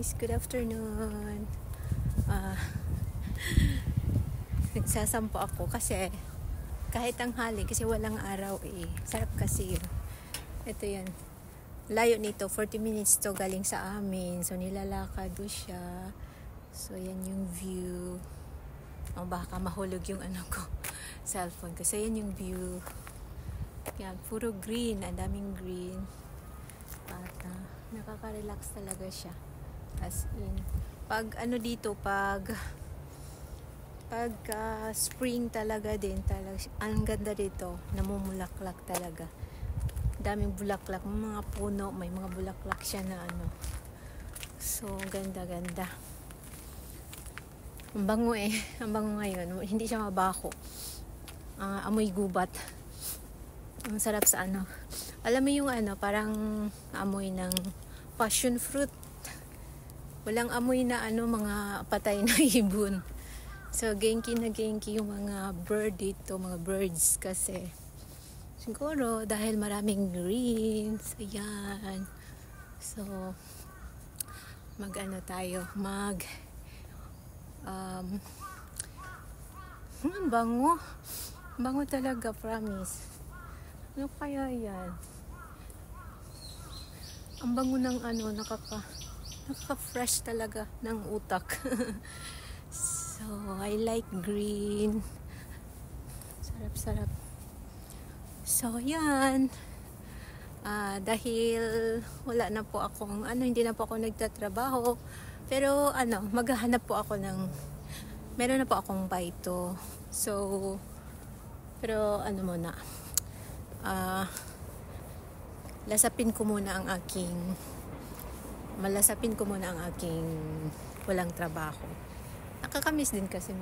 guys, good afternoon. Nagsasampo ako kasi kahit tanghali kasi walang araw sarap kasi yun. Ito yan, layo nito, 40 minutes to galing sa amin, so nilalakad ko siya. So yan yung view. Baka mahulog yung cellphone ko. So yan yung view. Yan, puro green, ang daming green. At nakaka-relax talaga siya. As in, pag dito, pag spring talaga din, ang ganda dito, namumulaklak talaga. Daming bulaklak, mga puno, may mga bulaklak siya na So, ganda-ganda. Ang bango ang bango ngayon. Hindi siya mabako. Amoy gubat. Ang sarap sa alam mo yung parang amoy ng passion fruit. Walang amoy na mga patay na ibon. So genki na genki yung mga bird dito, mga birds kasi. Siguro dahil maraming greens. Ayan. So tayo, bango. Bango talaga, promise. Ano kaya yan? Ang bango ng nakaka-fresh talaga ng utak. So, I like green. Sarap-sarap. So, yan. Dahil wala na po akong, hindi na po ako nagtatrabaho. Pero, maghahanap po ako meron na po akong baito. So, pero, muna. Malasapin ko muna ang aking walang trabaho. Nakakamiss din kasi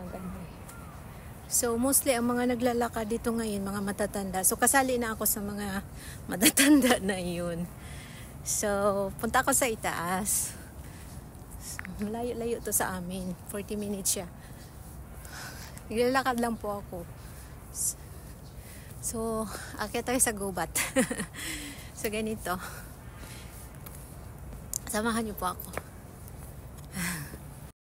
So mostly ang mga naglalakad dito ngayon, mga matatanda. So kasali na ako sa mga matatanda na yun. So punta ako sa itaas. So, malayo-layo to sa amin, 40 minutes siya. Naglalakad lang po ako. So, akyat tayo sa gubat. So, ganito. Samahan niyo po ako.